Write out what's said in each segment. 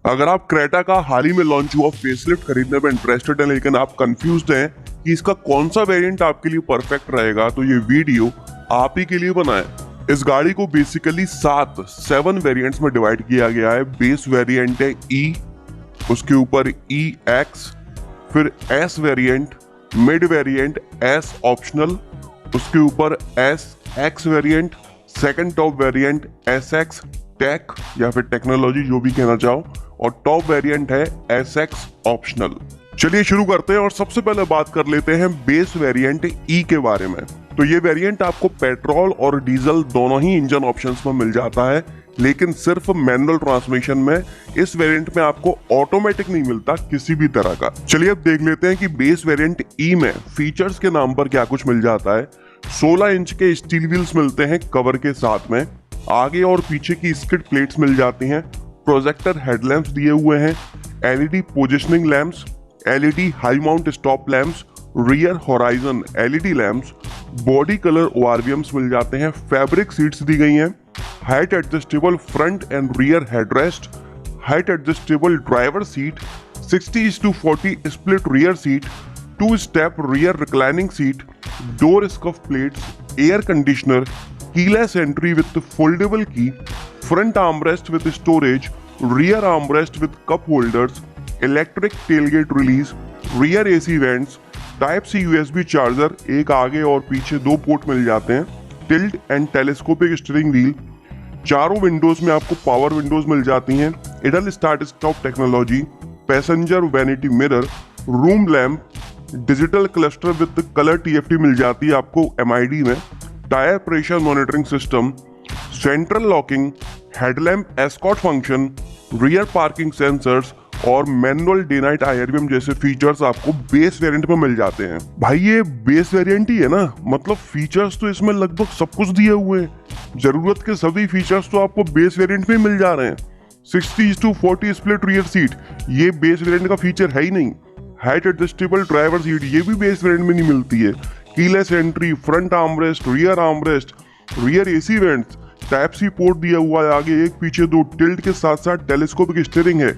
अगर आप क्रेटा का हाल ही में लॉन्च हुआ फेसलिफ्ट खरीदने में इंटरेस्टेड हैं लेकिन आप कंफ्यूज्ड हैं कि इसका कौन सा वेरिएंट आपके लिए परफेक्ट रहेगा, तो ये वीडियो आप ही के लिए बना है। इस गाड़ी को बेसिकली 7 वेरिएंट्स में डिवाइड किया गया है। बेस वेरिएंट है ई, उसके ऊपर ई एक्स, फिर S variant, mid variant S optional, उसके ऊपर S X variant, second top variant S X tech या फिर टेक्नोलॉजी, जो भी कहना चाहो, और टॉप वेरिएंट है एस एक्स ऑप्शनल। चलिए शुरू करते हैं और सबसे पहले बात कर लेते हैं बेस वेरिएंट ई के बारे में। तो ये वेरिएंट आपको पेट्रोल और डीजल दोनों ही इंजन ऑप्शंस में मिल जाता है, लेकिन सिर्फ मैनुअल ट्रांसमिशन में। इस वेरिएंट में आपको ऑटोमेटिक नहीं मिलता किसी भी तरह का। चलिए अब देख लेते हैं कि बेस वेरिएंट ई में फीचर्स के नाम पर क्या कुछ मिल जाता है। 16 इंच के स्टील व्हील्स मिलते हैं कवर के साथ में, आगे और पीछे की स्किड प्लेट्स मिल जाती हैं, प्रोजेक्टर हेडलैम्प्स दिए हुए हैं, LED positioning lamps, LED high mount stop lamps, rear horizon LED lamps, body colour ORVMs मिल जाते हैं, फैब्रिक सीट्स दी गई हैं, height adjustable front and rear headrest, height adjustable driver seat, 60:40 split rear seat, 2 step rear reclining seat, door scuff plates, air conditioner, keyless entry with foldable key, front armrest with storage, rear armrest with cup holders, electric tailgate release, rear AC vents, type C USB charger, एक आगे और पीछे 2 port मिल जाते हैं, tilt and telescopic steering wheel, चारों windows में आपको पावर विंडोज मिल जाती हैं, idle start stop technology, passenger vanity mirror, room lamp, digital cluster with colour TFT मिल जाती है आपको एमआईडी में, tyre pressure monitoring system, central locking, headlamp escort function, rear parking sensors और मैनुअल डे नाइट आईआरवीएम जैसे features आपको base variant में मिल जाते हैं। भाई ये बेस वेरिएंट ही है ना, मतलब फीचर्स तो इसमें लगभग सब कुछ दिए हुए हैं। जरूरत के सभी फीचर्स तो आपको बेस वेरिएंट में मिल जा रहे हैं। 60:40 स्प्लिट रियर सीट, ये बेस वेरिएंट का फीचर है ही नहीं। हाइट एडजस्टेबल ड्राइवर सीट, ये भी बेस वेरिएंट में नहीं मिलती है। Keyless entry, front armrest, rear AC vents, type C port दिया हुआ है, आगे एक पीछे 2, टिल्ट के साथ साथ टेलीस्कोपिक स्टीयरिंग है,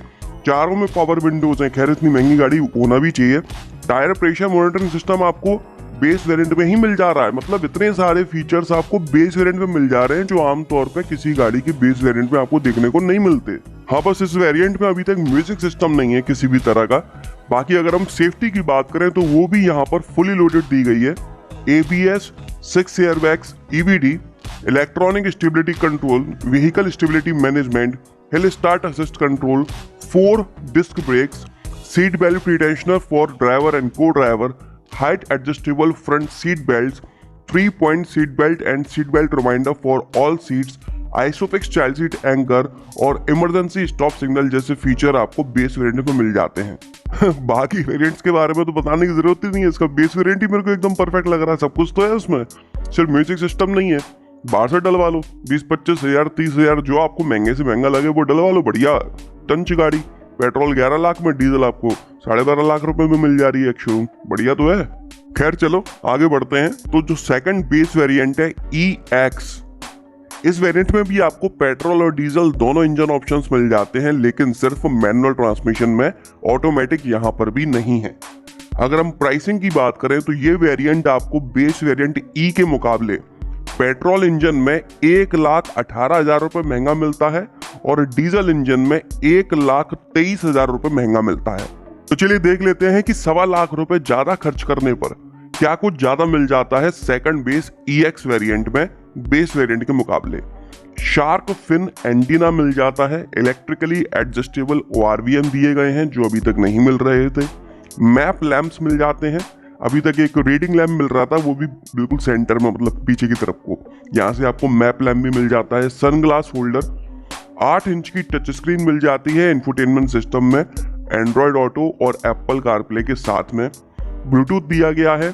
चारों में पावर विंडोज हैं। खैर इतनी महंगी गाड़ी होना भी चाहिए। टायर प्रेशर मॉनिटरिंग सिस्टम आपको बेस वेरिएंट में ही मिल जा रहा है। मतलब इतने सारे फीचर्स आपको बेस वेरिएंट में मिल जा रहे हैं जो आमतौर पे किसी गाड़ी के बेस वेरिएंट में आपको देखने को नहीं मिलते। हाँ, बस इस वेरिएंट में अभी तक म्यूजिक सिस्टम नहीं है किसी भी तरह का। बाकी अगर हम सेफ्टी की बात करें तो वो भी यहाँ पर फुली लोडेड दी गई है। ABS, 6 airbags, EBD, electronic stability control, vehicle stability management, hill start assist control, 4 disc brakes, seat belt pretensioner for driver and co-driver, height adjustable front seat belt, 3 point seat belt and seat belt reminder for all seats, isofix child seat anchor और emergency stop signal जैसे feature आपको base variant में मिल जाते हैं। बाकी variants के बारे में तो बताने की जरूरत ही नहीं है, इसका बेस वेरिएंट ही मेरे को एकदम परफेक्ट लग रहा है। सब कुछ तो है उसमें, सिर्फ म्यूजिक सिस्टम नहीं है। बाहर से डलवा लो, 20-25 हजार 30 हजार, जो आपको महंगे से महंगा लगे वो डलवा लो। बढ़िया टंच गाड़ी, पेट्रोल 11 लाख में, डीजल आपको 12.5 लाख रुपए में मिल जा रही है एक शोरूम। बढ़िया तो है। खैर चलो आगे बढ़ते हैं। तो जो सेकंड बेस वेरिएंट है EX, इस वेरिएंट में भी आपको पेट्रोल और डीजल दोनों इंजन ऑप्शंस मिल जाते हैं, लेकिन सिर्फ मैनुअल ट्रांसमिशन में, ऑटोमेटिक यहाँ पर भी नहीं है। अगर हम प्राइसिंग की बात करें तो ये वेरिएंट आपको बेस वेरिएंट ई के मुकाबले पेट्रोल इंजन में 1,18,000 रुपए महंगा मिलता है और डीजल इंजन में 1,23,000 रुपए महंगा मिलता है। तो चलिए देख लेते हैं कि 1.25 लाख रुपए ज्यादा खर्च करने पर क्या कुछ ज्यादा मिल जाता है सेकंड बेस EX वेरिएंट में बेस वेरिएंट के मुकाबले। शार्क फिन एंटीना मिल जाता है, इलेक्ट्रिकली एडजस्टेबल ORVM दिए गए हैं जो अभी तक नहीं मिल रहे थे, मैप लैंप्स मिल जाते हैं। अभी तक एक रीडिंग लैंप मिल रहा था, वो भी बिल्कुल सेंटर में, मतलब पीछे की तरफ को, यहाँ से आपको मैप लैंप भी मिल जाता है। सनग्लास होल्डर, 8 इंच की टच स्क्रीन मिल जाती है इंफोटेनमेंट सिस्टम में, एंड्रॉयड ऑटो और एप्पल कारप्ले के साथ में, ब्लूटूथ दिया गया है,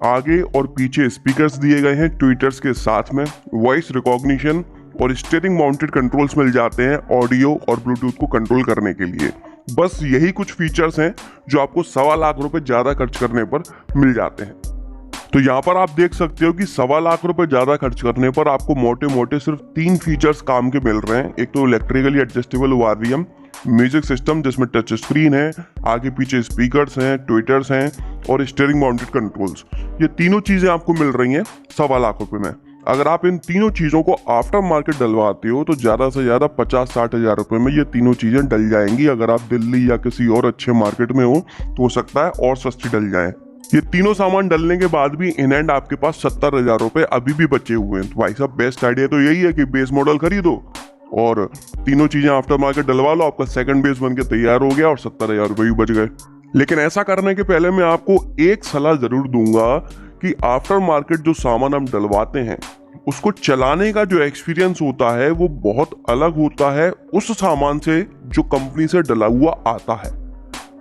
आगे और पीछे स्पीकर्स दिए गए हैं ट्विटर्स के साथ में, वॉइस रिकॉग्निशन और स्टीयरिंग माउंटेड कंट्रोल्स मिल जाते हैं ऑडियो और ब्लूटूथ को कंट्रोल करने के लिए। बस यही कुछ फीचर्स हैं जो आपको 1.25 लाख रुपए ज्यादा खर्च करने पर मिल जाते हैं। तो यहाँ पर आप देख सकते हो कि 1.25 लाख रुपए ज्यादा खर्च करने पर आपको मोटे मोटे सिर्फ 3 फीचर्स काम के मिल रहे हैं। एक तो electrically adjustable ORVM, music system जिसमें टच स्क्रीन है, आगे पीछे स्पीकर्स हैं, ट्विटर्स हैं और स्टीयरिंग माउंटेड कंट्रोल्स। ये तीनों चीजें आपको मिल रही हैं 1.25 लाख रुपए में। अगर आप इन तीनों चीजों को आफ्टर मार्केट डलवाते हो तो ज्यादा से ज्यादा 50-60 हजार रुपए में ये तीनों चीजें डल जाएंगी। अगर आप दिल्ली या किसी और अच्छे मार्केट में हो तो हो सकता है और सस्ती डल जाए। ये तीनों सामान डलने के बाद भी इन एंड आपके पास 70 हजार रुपए अभी भी बचे हुए हैं। तो भाई साहब बेस्ट आइडिया तो यही है कि बेस मॉडल खरीदो और तीनों चीजें आफ्टर मार्केट डलवा लो, आपका सेकंड बेस बन के तैयार हो गया और 70 हजार रुपए भी बच गए। लेकिन ऐसा करने के पहले मैं आपको एक सलाह जरूर दूंगा कि आफ्टर मार्केट जो सामान हम डलवाते हैं उसको चलाने का जो एक्सपीरियंस होता है वो बहुत अलग होता है उस सामान से जो कंपनी से डला हुआ आता है।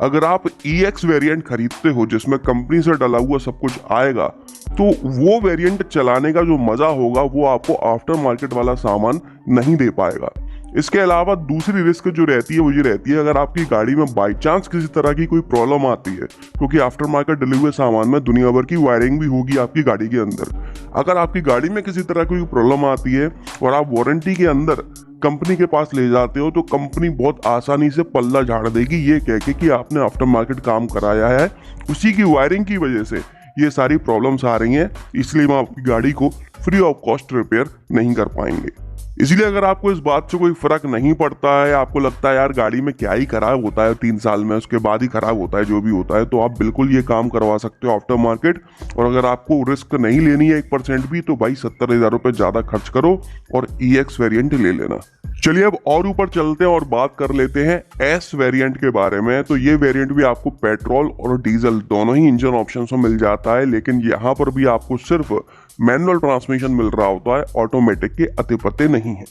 अगर आप EX वेरिएंट खरीदते हो जिसमें कंपनी से डला हुआ सब कुछ आएगा तो वो वेरिएंट चलाने का जो मजा होगा वो आपको आफ्टर मार्केट वाला सामान नहीं दे पाएगा। इसके अलावा दूसरी रिस्क जो रहती है वो ये रहती है, अगर आपकी गाड़ी में बाई चांस किसी तरह की कोई प्रॉब्लम आती है, क्योंकि आफ्टर मार्केट डले हुए सामान में दुनिया भर की वायरिंग भी होगी आपकी गाड़ी के अंदर। अगर आपकी गाड़ी में किसी तरह की प्रॉब्लम आती है और आप वारंटी के अंदर कंपनी के पास ले जाते हो तो कंपनी बहुत आसानी से पल्ला झाड़ देगी ये कह के कि आपने आफ्टर मार्केट काम कराया है, उसी की वायरिंग की वजह से ये सारी प्रॉब्लम्स आ रही हैं, इसलिए हम आपकी गाड़ी को फ्री ऑफ कॉस्ट रिपेयर नहीं कर पाएंगे। इसलिए अगर आपको इस बात से कोई फर्क नहीं पड़ता है, आपको लगता है यार गाड़ी में क्या ही खराब होता है 3 साल में, उसके बाद ही खराब होता है जो भी होता है, तो आप बिल्कुल ये काम करवा सकते हो आफ्टर मार्केट। और अगर आपको रिस्क नहीं लेनी है 1% भी तो भाई 70 हजार रुपये ज्यादा खर्च करो और EX वेरिएंट ले लेना। चलिए अब और ऊपर चलते हैं और बात कर लेते हैं S वेरिएंट के बारे में। तो ये वेरिएंट भी आपको पेट्रोल और डीजल दोनों ही इंजन ऑप्शन में मिल जाता है, लेकिन यहाँ पर भी आपको सिर्फ मैनुअल ट्रांसमिशन मिल रहा होता है, ऑटोमेटिक के अते पते नहीं है।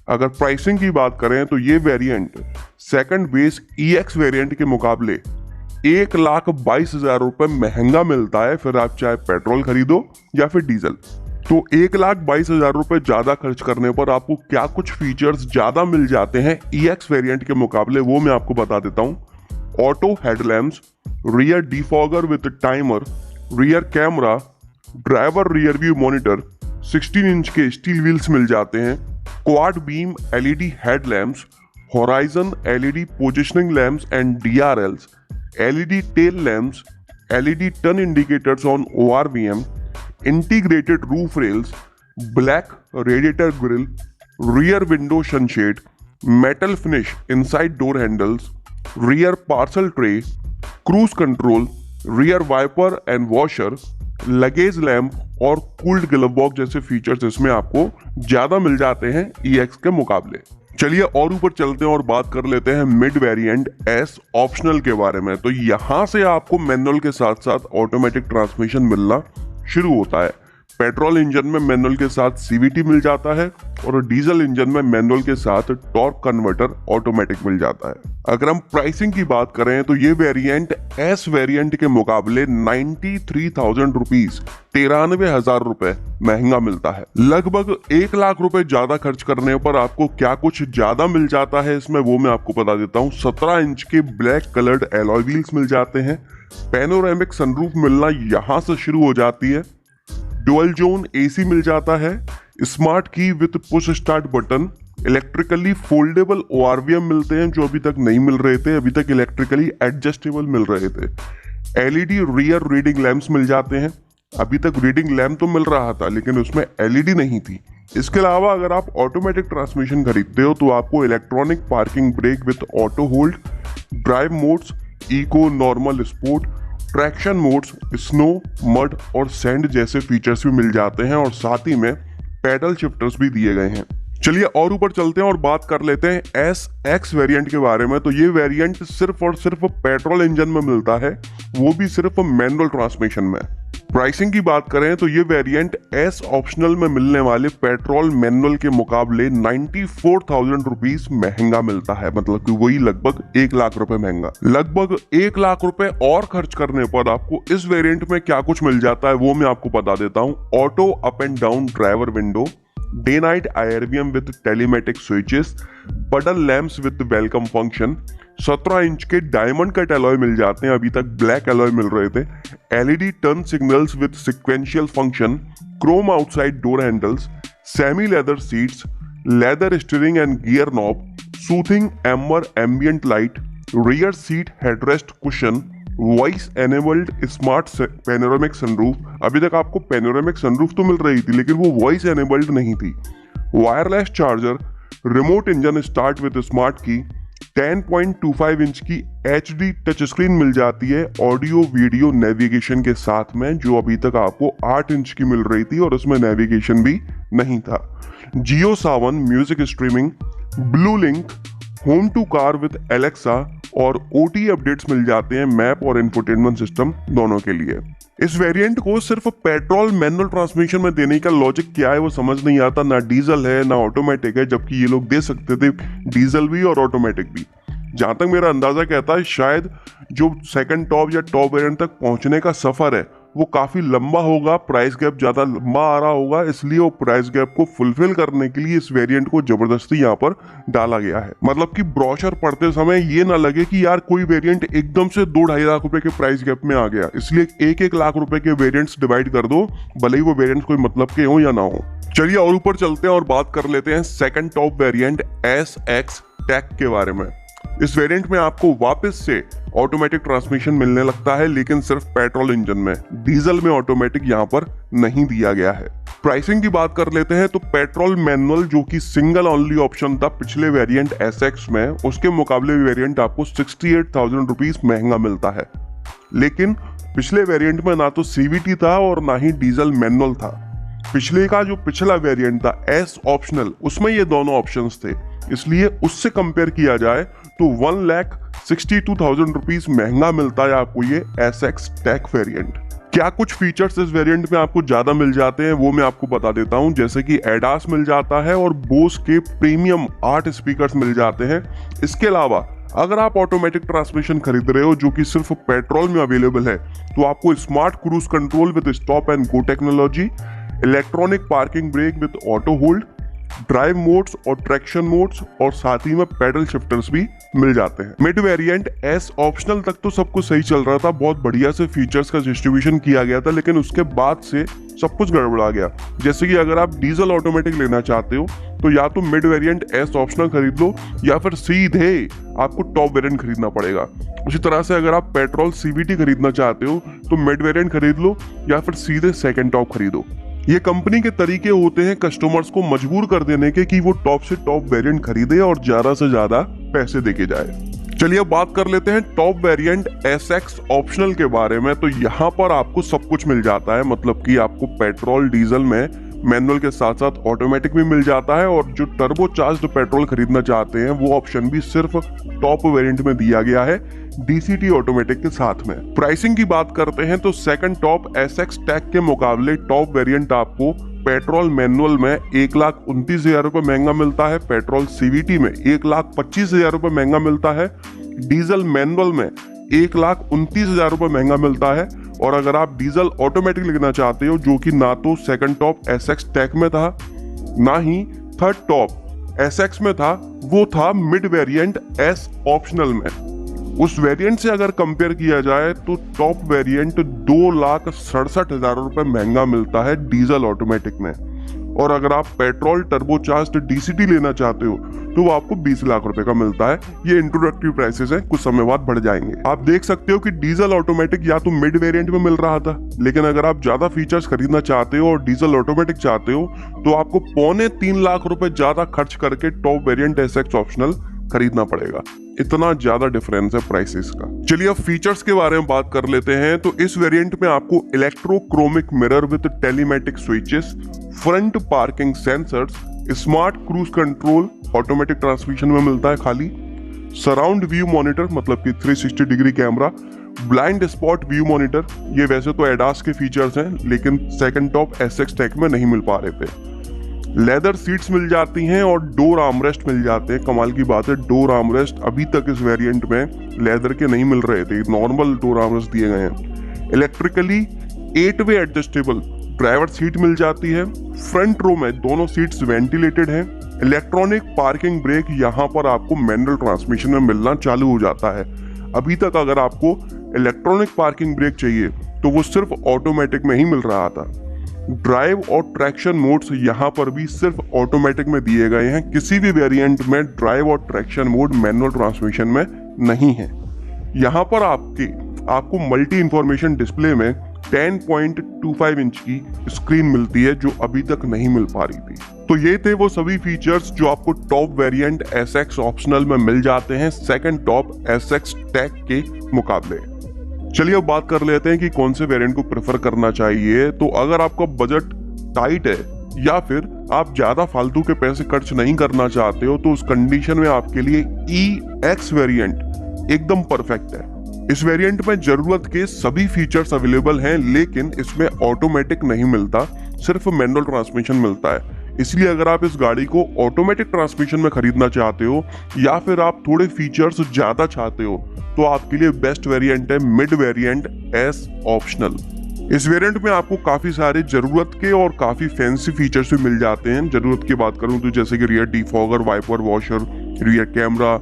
अगर प्राइसिंग की बात करें तो ये variant second base EX variant के मुकाबले 1,22,000 रुपए महंगा मिलता है, फिर आप चाहे पेट्रोल खरीदो या फिर डीजल। तो 1,22,000 रुपए ज्यादा खर्च करने पर आपको क्या कुछ फीचर्स ज्यादा मिल जाते हैं EX वेरिएंट के मुकाबले, वो मैं आपको बता देता हूं। Auto headlamps, rear defogger with timer, rear camera, driver rear view monitor, 16 inch के स्टील व्हील्स मिल जाते हैं, quad beam LED headlamps, horizon LED positioning lamps and DRLs, LED tail lamps, LED turn indicators on ORVM, integrated roof rails, black radiator grille, rear window sunshade, metal finish inside door handles, rear parcel tray, cruise control, rear wiper and washer, luggage lamp और cooled glove box जैसे features इसमें आपको ज्यादा मिल जाते हैं EX के मुकाबले। चलिए और ऊपर चलते हैं और बात कर लेते हैं मिड वेरिएंट S ऑप्शनल के बारे में। तो यहां से आपको मैनुअल के साथ साथ ऑटोमेटिक ट्रांसमिशन मिलना शुरू होता है। पेट्रोल इंजन में मैनुअल के साथ CVT मिल जाता है और डीजल इंजन में मैनुअल के साथ टॉर्क कन्वर्टर ऑटोमेटिक मिल जाता है। अगर हम प्राइसिंग की बात करें तो ये वेरिएंट S वेरिएंट के मुकाबले 93,000 रुपीज 93,000 रुपए महंगा मिलता है। लगभग 1 लाख रुपए ज्यादा खर्च करने पर आपको क्या कुछ ज्यादा मिल जाता है इसमें, वो मैं आपको बता देता हूँ। 17 इंच के ब्लैक कलर्ड एलॉय व्हील्स मिल जाते हैं, पैनोरामिक सनरूफ मिलना यहां से शुरू हो जाती है, डुअल जोन AC मिल जाता है, स्मार्ट की with push start button, electrically foldable ORVM मिलते हैं जो अभी तक नहीं मिल रहे थे, अभी तक इलेक्ट्रिकली एडजस्टेबल मिल रहे थे, LED रियर रीडिंग लैंप्स मिल जाते हैं, अभी तक रीडिंग लैंप तो मिल रहा था लेकिन उसमें LED नहीं थी। इसके अलावा अगर आप ऑटोमेटिक ट्रांसमिशन खरीदते हो तो आपको electronic parking brake with auto hold, drive modes, eco, normal, sport, traction modes, snow, mud और सैंड जैसे फीचर्स भी मिल जाते हैं और साथ ही में पैडल शिफ्टर्स भी दिए गए हैं। चलिए और ऊपर चलते हैं और बात कर लेते हैं SX वेरिएंट के बारे में। तो ये वेरिएंट सिर्फ और सिर्फ पेट्रोल इंजन में मिलता है, वो भी सिर्फ मैनुअल ट्रांसमिशन में। प्राइसिंग की बात करें तो ये वेरिएंट S ऑप्शनल में मिलने वाले पेट्रोल मैनुअल के मुकाबले 94,000 रुपीज महंगा मिलता है, मतलब कि वही लगभग 1 लाख रुपए महंगा। लगभग 1 लाख रुपए और खर्च करने पर आपको इस वेरिएंट में क्या कुछ मिल जाता है वो मैं आपको बता देता हूँ। Auto up and down driver window, day night IRVM with telematic switches, button lamps with welcome function, 17 inch के डायमंड कट एलॉय मिल जाते हैं, अभी तक ब्लैक एलॉय मिल रहे थे, LED turn signals with sequential function, Chrome outside door handles, semi leather seats, leather steering and gear knob, soothing amber ambient light, rear seat headrest cushion, voice enabled smart panoramic sunroof. अभी तक आपको panoramic sunroof तो मिल रही थी लेकिन वो voice enabled नहीं थी। Wireless charger, remote engine start with smart की, 10.25 इंच की HD टच स्क्रीन मिल जाती है ऑडियो वीडियो नेविगेशन के साथ में, जो अभी तक आपको 8 इंच की मिल रही थी और उसमें नेविगेशन भी नहीं था। Jio Saavn music streaming, blue link, home to car with Alexa और OT अपडेट्स मिल जाते हैं मैप और इंफोटेनमेंट सिस्टम दोनों के लिए। इस वेरिएंट को सिर्फ पेट्रोल मैनुअल ट्रांसमिशन में देने का लॉजिक क्या है वो समझ नहीं आता। ना डीजल है ना ऑटोमेटिक है, जबकि ये लोग दे सकते थे डीजल भी और ऑटोमेटिक भी। जहां तक मेरा अंदाजा कहता है शायद जो सेकंड टॉप या टॉप वेरिएंट तक पहुंचने का सफर है वो काफी लंबा होगा, प्राइस गैप ज्यादा लंबा आ रहा होगा, इसलिए वो प्राइस गैप को फुलफिल करने के लिए इस वेरिएंट को जबरदस्ती यहाँ पर डाला गया है। मतलब कि ब्रोशर पढ़ते समय ये ना लगे कि यार कोई वेरिएंट एकदम से 2-2.5 लाख रुपए के प्राइस गैप में आ गया, इसलिए 1-1 लाख रुपए के वेरिएंट्स डिवाइड कर दो, भले ही वो वेरिएंट्स कोई मतलब के हो या ना हो। चलिए और ऊपर चलते हैं और बात कर लेते हैं second top variant SX tech के बारे में। इस वेरिएंट में आपको वापस से ऑटोमेटिक ट्रांसमिशन मिलने लगता है, लेकिन सिर्फ पेट्रोल इंजन में, डीजल में ऑटोमेटिक यहाँ पर नहीं दिया गया है। प्राइसिंग की बात कर लेते हैं तो पेट्रोल मैनुअल जो कि सिंगल ओनली ऑप्शन था पिछले वेरिएंट SX में, उसके मुकाबले वेरिएंट आपको 68,000 रुपीज महंगा मिलता है। लेकिन पिछले वेरिएंट में ना तो CVT था और ना ही डीजल मैनुअल था। पिछले का जो पिछला वेरिएंट था S ऑप्शनल, उसमें ये दोनों ऑप्शंस थे, इसलिए उससे कंपेयर किया जाए तो 1,62,000 रुपीज महंगा मिलता है आपको ये SX टेक वेरिएंट। क्या कुछ फीचर्स इस वेरिएंट में आपको ज्यादा मिल जाते हैं वो मैं आपको बता देता हूं, जैसे कि ADAS मिल जाता है और बोस के प्रीमियम 8 स्पीकर्स मिल जाते हैं। इसके अलावा अगर आप ऑटोमेटिक ट्रांसमिशन खरीद रहे हो जो कि सिर्फ पेट्रोल में अवेलेबल है, तो आपको smart cruise control with stop and go technology, electronic parking brake with auto hold, drive modes और ट्रैक्शन मोड्स और साथ ही में पैडल शिफ्टर्स भी मिल जाते हैं। मिड वेरिएंट S ऑप्शनल तक तो सब कुछ सही चल रहा था, बहुत बढ़िया से फीचर्स का डिस्ट्रीब्यूशन किया गया था, लेकिन उसके बाद से सब कुछ गड़बड़ा गया। जैसे कि अगर आप डीजल ऑटोमेटिक लेना चाहते हो तो या तो मिड वेरिएंट S ऑप्शनल खरीद लो या फिर सीधे आपको टॉप वेरिएंट खरीदना पड़ेगा। उसी तरह से अगर आप पेट्रोल CVT खरीदना चाहते हो तो मिड वेरिएंट खरीद लो या फिर सीधे सेकंड टॉप खरीदो। ये कंपनी के तरीके होते हैं कस्टमर्स को मजबूर कर देने के कि वो टॉप से टॉप वेरिएंट खरीदे और ज्यादा से ज्यादा पैसे देके जाए। चलिए अब बात कर लेते हैं टॉप वेरिएंट SX ऑप्शनल के बारे में। तो यहाँ पर आपको सब कुछ मिल जाता है, मतलब कि आपको पेट्रोल डीजल में मैनुअल के साथ साथ ऑटोमेटिक भी मिल जाता है, और जो टर्बो चार्ज्ड पेट्रोल खरीदना चाहते हैं वो ऑप्शन भी सिर्फ टॉप वेरिएंट में दिया गया है DCT ऑटोमेटिक के साथ में। प्राइसिंग की बात करते हैं तो सेकंड टॉप SX टेक के मुकाबले टॉप वेरिएंट आपको पेट्रोल मैनुअल में 1,29,000 रुपए महंगा मिलता है, पेट्रोल CVT में 1,25,000 रुपए महंगा मिलता है, डीजल मैनुअल में 1,29,000 रुपए महंगा मिलता है। और अगर आप डीजल ऑटोमेटिक लेना चाहते हो जो कि ना तो सेकंड टॉप SX टेक में था ना ही थर्ड टॉप SX में था, वो था मिड वेरिएंट S ऑप्शनल में। उस वेरिएंट से अगर कंपेयर किया जाए तो टॉप वेरिएंट 2,67,000 रुपए महंगा मिलता है डीजल ऑटोमेटिक में। और अगर आप पेट्रोल टर्बोचार्ज्ड DCT लेना चाहते हो तो वो आपको 20 लाख रुपए का मिलता है। ये इंट्रोडक्टरी प्राइसेस हैं, कुछ समय बाद बढ़ जाएंगे। आप देख सकते हो कि डीजल ऑटोमेटिक या तो मिड वेरिएंट में मिल रहा था, लेकिन अगर आप ज्यादा फीचर्स खरीदना चाहते हो और डीजल ऑटोमेटिक चाहते हो तो आपको 2.25 लाख रुपए ज्यादा खर्च करके टॉप वेरिएंट SX ऑप्शनल खरीदना पड़ेगा। इतना ज्यादा डिफरेंस है प्राइसेस का। चलिए अब फीचर्स के बारे में बात कर लेते हैं। तो इस वेरिएंट में आपको electrochromic mirror with telematic switches, front parking sensors, smart cruise control automatic transmission में मिलता है खाली, सराउंड व्यू मॉनिटर मतलब कि 360 degree camera, blind spot view monitor. ये वैसे तो ADAS के फीचर्स हैं लेकिन सेकंड टॉप SX टेक में नहीं मिल पा रहे थे। लेदर सीट्स मिल जाती हैं और डोर आर्मरेस्ट मिल जाते हैं। कमाल की बात है, डोर आर्मरेस्ट अभी तक इस वेरिएंट में लेदर के नहीं मिल रहे थे, नॉर्मल डोर आर्मरेस्ट दिए गए हैं। इलेक्ट्रिकली 8-वे एडजस्टेबल ड्राइवर सीट मिल जाती है। फ्रंट रो में दोनों सीट्स वेंटिलेटेड हैं। इलेक्ट्रॉनिक पार्किंग ब्रेक यहाँ पर आपको मैनुअल ट्रांसमिशन में मिलना चालू हो जाता है। अभी तक अगर आपको इलेक्ट्रॉनिक पार्किंग ब्रेक चाहिए तो वो सिर्फ ऑटोमेटिक में ही मिल रहा था। ड्राइव और ट्रैक्शन मोड्स यहाँ पर भी सिर्फ ऑटोमेटिक में दिए गए हैं। किसी भी वेरिएंट में ड्राइव और ट्रैक्शन मोड मैनुअल ट्रांसमिशन में नहीं है। यहाँ पर आपको मल्टी इंफॉर्मेशन डिस्प्ले में 10.25 इंच की स्क्रीन मिलती है जो अभी तक नहीं मिल पा रही थी। तो ये थे वो सभी फीचर्स जो आपको टॉप वेरिएंट SX ऑप्शनल में मिल जाते हैं सेकंड टॉप SX टेक के मुकाबले। चलिए अब बात कर लेते हैं कि कौन से वेरिएंट को प्रेफर करना चाहिए। तो अगर आपका बजट टाइट है या फिर आप ज्यादा फालतू के पैसे खर्च नहीं करना चाहते हो तो उस कंडीशन में आपके लिए EX वेरिएंट एकदम परफेक्ट है। इस वेरिएंट में जरूरत के सभी फीचर्स अवेलेबल हैं, लेकिन इसमें ऑटोमेटिक नहीं मिलता, सिर्फ मैनुअल ट्रांसमिशन मिलता है। इसलिए अगर आप इस गाड़ी को ऑटोमेटिक ट्रांसमिशन में खरीदना चाहते हो या फिर आप थोड़े फीचर्स ज्यादा चाहते हो तो आपके लिए बेस्ट वेरिएंट है मिड वेरिएंट S ऑप्शनल। इस वेरिएंट में आपको काफी सारे जरूरत के और काफी फैंसी फीचर्स भी मिल जाते हैं। जरूरत की बात करूं तो जैसे कि rear defogger, wiper washer, rear camera,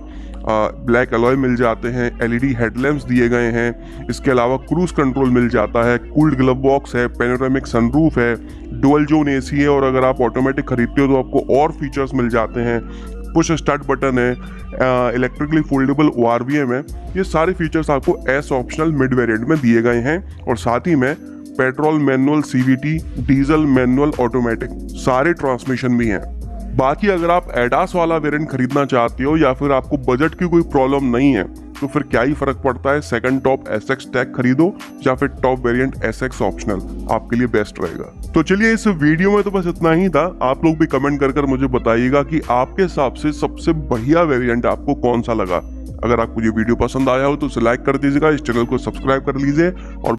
black alloy मिल जाते हैं, LED हेडलैम्प्स दिए गए हैं। इसके अलावा क्रूज कंट्रोल मिल जाता है, कूल्ड ग्लव बॉक्स है, पेनोरामिक सनरूफ है, डुअल जोन AC है और अगर आप ऑटोमेटिक खरीदते हो तो आपको और फीचर्स मिल जाते हैं। पुश स्टार्ट बटन है, इलेक्ट्रिकली फोल्डेबल ORVM है। ये सारे फीचर्स आपको S ऑप्शनल मिड वेरिएंट में दिए गए हैं और साथ ही में petrol manual CVT, diesel manual automatic सारे ट्रांसमिशन भी हैं। बाकी अगर आप एडास वाला वेरिएंट खरीदना चाहते हो या फिर आपको बजट की कोई प्रॉब्लम नहीं है तो फिर क्या ही फर्क पड़ता है, सेकंड टॉप SX टेक खरीदो या फिर टॉप वेरिएंट SX ऑप्शनल, आपके लिए बेस्ट रहेगा। तो चलिए इस वीडियो में तो बस इतना ही था। आप लोग भी कमेंट कर मुझे बताइएगा कि आपके हिसाब से सबसे बढ़िया वेरिएंट आपको कौन सा लगा। अगर आपको ये वीडियो पसंद आया हो तो उसे लाइक कर दीजिएगा, इस चैनल को सब्सक्राइब कर लीजिए और